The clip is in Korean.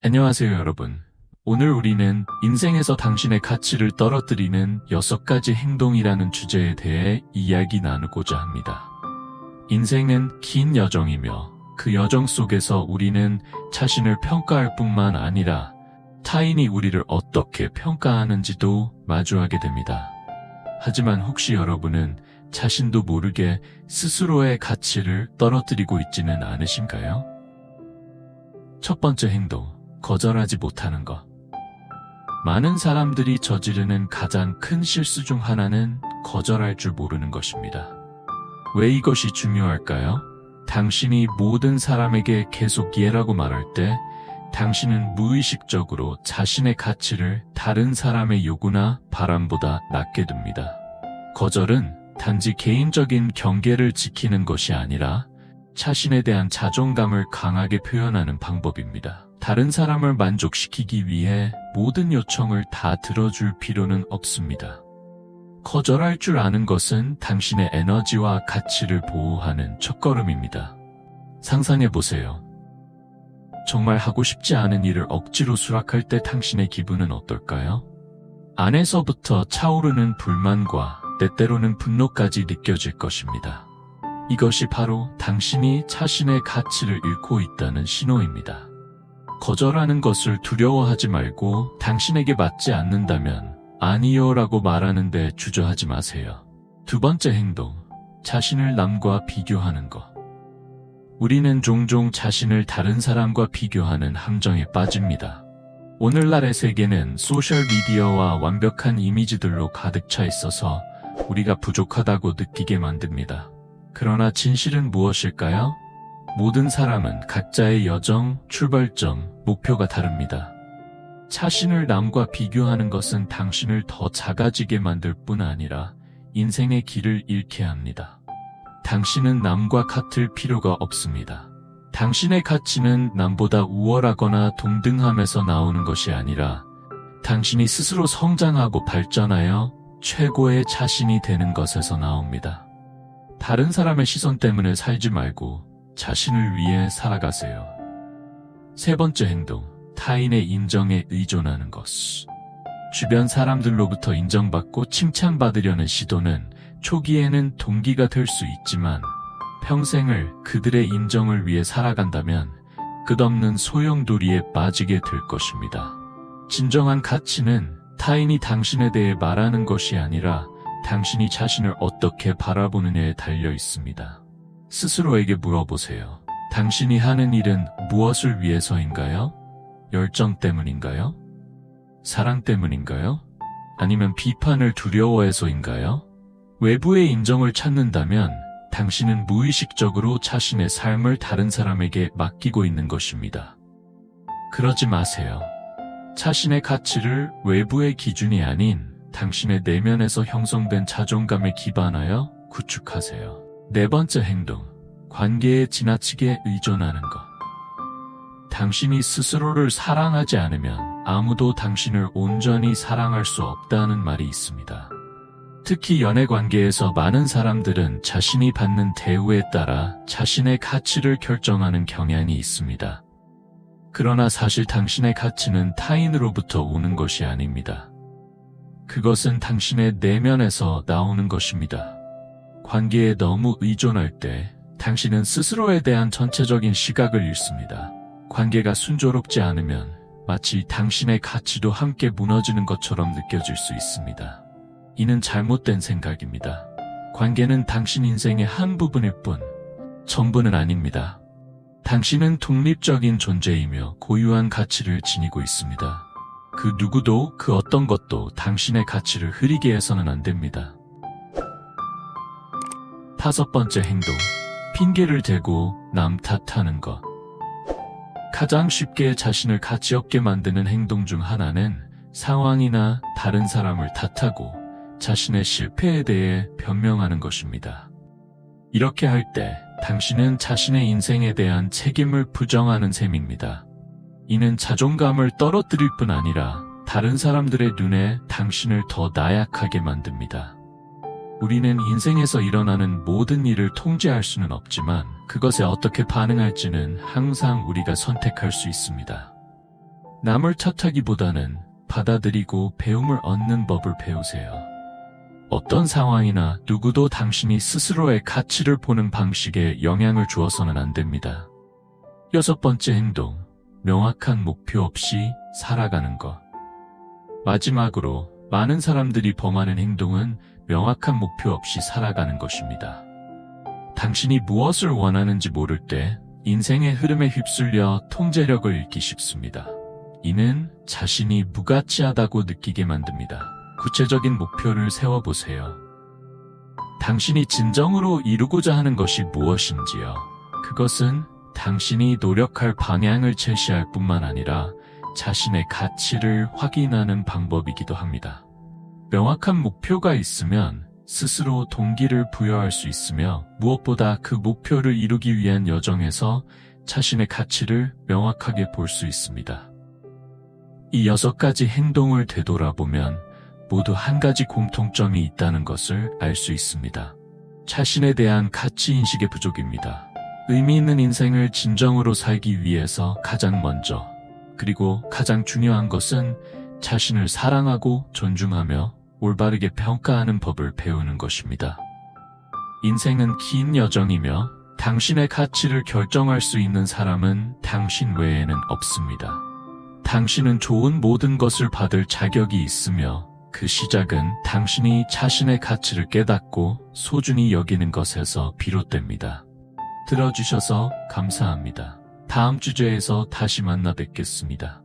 안녕하세요, 여러분. 오늘 우리는 인생에서 당신의 가치를 떨어뜨리는 6가지 행동이라는 주제에 대해 이야기 나누고자 합니다. 인생은 긴 여정이며 그 여정 속에서 우리는 자신을 평가할 뿐만 아니라 타인이 우리를 어떻게 평가하는지도 마주하게 됩니다. 하지만 혹시 여러분은 자신도 모르게 스스로의 가치를 떨어뜨리고 있지는 않으신가요? 첫 번째 행동, 거절하지 못하는 것. 많은 사람들이 저지르는 가장 큰 실수 중 하나는 거절할 줄 모르는 것입니다. 왜 이것이 중요할까요? 당신이 모든 사람에게 계속 예라고 말할 때 당신은 무의식적으로 자신의 가치를 다른 사람의 요구나 바람보다 낮게 둡니다. 거절은 단지 개인적인 경계를 지키는 것이 아니라 자신에 대한 자존감을 강하게 표현하는 방법입니다. 다른 사람을 만족시키기 위해 모든 요청을 다 들어줄 필요는 없습니다. 거절할 줄 아는 것은 당신의 에너지와 가치를 보호하는 첫걸음입니다. 상상해보세요. 정말 하고 싶지 않은 일을 억지로 수락할 때 당신의 기분은 어떨까요? 안에서부터 차오르는 불만과 때때로는 분노까지 느껴질 것입니다. 이것이 바로 당신이 자신의 가치를 잃고 있다는 신호입니다. 거절하는 것을 두려워하지 말고 당신에게 맞지 않는다면 아니요 라고 말하는데 주저하지 마세요. 두 번째 행동, 자신을 남과 비교하는 것. 우리는 종종 자신을 다른 사람과 비교하는 함정에 빠집니다. 오늘날의 세계는 소셜미디어와 완벽한 이미지들로 가득 차 있어서 우리가 부족하다고 느끼게 만듭니다. 그러나 진실은 무엇일까요? 모든 사람은 각자의 여정, 출발점, 목표가 다릅니다. 자신을 남과 비교하는 것은 당신을 더 작아지게 만들 뿐 아니라 인생의 길을 잃게 합니다. 당신은 남과 같을 필요가 없습니다. 당신의 가치는 남보다 우월하거나 동등함에서 나오는 것이 아니라 당신이 스스로 성장하고 발전하여 최고의 자신이 되는 것에서 나옵니다. 다른 사람의 시선 때문에 살지 말고 자신을 위해 살아가세요. 세 번째 행동, 타인의 인정에 의존하는 것. 주변 사람들로부터 인정받고 칭찬받으려는 시도는 초기에는 동기가 될 수 있지만 평생을 그들의 인정을 위해 살아간다면 끝없는 소용돌이에 빠지게 될 것입니다. 진정한 가치는 타인이 당신에 대해 말하는 것이 아니라 당신이 자신을 어떻게 바라보느냐에 달려 있습니다. 스스로에게 물어보세요. 당신이 하는 일은 무엇을 위해서인가요? 열정 때문인가요? 사랑 때문인가요? 아니면 비판을 두려워해서인가요? 외부의 인정을 찾는다면 당신은 무의식적으로 자신의 삶을 다른 사람에게 맡기고 있는 것입니다. 그러지 마세요. 자신의 가치를 외부의 기준이 아닌 당신의 내면에서 형성된 자존감에 기반하여 구축하세요. 네 번째 행동, 관계에 지나치게 의존하는 것. 당신이 스스로를 사랑하지 않으면 아무도 당신을 온전히 사랑할 수 없다는 말이 있습니다. 특히 연애 관계에서 많은 사람들은 자신이 받는 대우에 따라 자신의 가치를 결정하는 경향이 있습니다. 그러나 사실 당신의 가치는 타인으로부터 오는 것이 아닙니다. 그것은 당신의 내면에서 나오는 것입니다. 관계에 너무 의존할 때 당신은 스스로에 대한 전체적인 시각을 잃습니다. 관계가 순조롭지 않으면 마치 당신의 가치도 함께 무너지는 것처럼 느껴질 수 있습니다. 이는 잘못된 생각입니다. 관계는 당신 인생의 한 부분일 뿐, 전부는 아닙니다. 당신은 독립적인 존재이며 고유한 가치를 지니고 있습니다. 그 누구도 그 어떤 것도 당신의 가치를 흐리게 해서는 안 됩니다. 다섯 번째 행동, 핑계를 대고 남 탓하는 것. 가장 쉽게 자신을 가치 없게 만드는 행동 중 하나는 상황이나 다른 사람을 탓하고 자신의 실패에 대해 변명하는 것입니다. 이렇게 할 때 당신은 자신의 인생에 대한 책임을 부정하는 셈입니다. 이는 자존감을 떨어뜨릴 뿐 아니라 다른 사람들의 눈에 당신을 더 나약하게 만듭니다. 우리는 인생에서 일어나는 모든 일을 통제할 수는 없지만 그것에 어떻게 반응할지는 항상 우리가 선택할 수 있습니다. 남을 탓하기보다는 받아들이고 배움을 얻는 법을 배우세요. 어떤 상황이나 누구도 당신이 스스로의 가치를 보는 방식에 영향을 주어서는 안 됩니다. 6번째 행동, 명확한 목표 없이 살아가는 것. 마지막으로 많은 사람들이 범하는 행동은 명확한 목표 없이 살아가는 것입니다. 당신이 무엇을 원하는지 모를 때 인생의 흐름에 휩쓸려 통제력을 잃기 쉽습니다. 이는 자신이 무가치하다고 느끼게 만듭니다. 구체적인 목표를 세워보세요. 당신이 진정으로 이루고자 하는 것이 무엇인지요? 그것은 당신이 노력할 방향을 제시할 뿐만 아니라 자신의 가치를 확인하는 방법이기도 합니다. 명확한 목표가 있으면 스스로 동기를 부여할 수 있으며 무엇보다 그 목표를 이루기 위한 여정에서 자신의 가치를 명확하게 볼 수 있습니다. 이 6가지 행동을 되돌아보면 모두 한 가지 공통점이 있다는 것을 알 수 있습니다. 자신에 대한 가치인식의 부족입니다. 의미 있는 인생을 진정으로 살기 위해서 가장 먼저, 그리고 가장 중요한 것은 자신을 사랑하고 존중하며 올바르게 평가하는 법을 배우는 것입니다. 인생은 긴 여정이며 당신의 가치를 결정할 수 있는 사람은 당신 외에는 없습니다. 당신은 좋은 모든 것을 받을 자격이 있으며 그 시작은 당신이 자신의 가치를 깨닫고 소중히 여기는 것에서 비롯됩니다. 들어주셔서 감사합니다. 다음 주제에서 다시 만나 뵙겠습니다.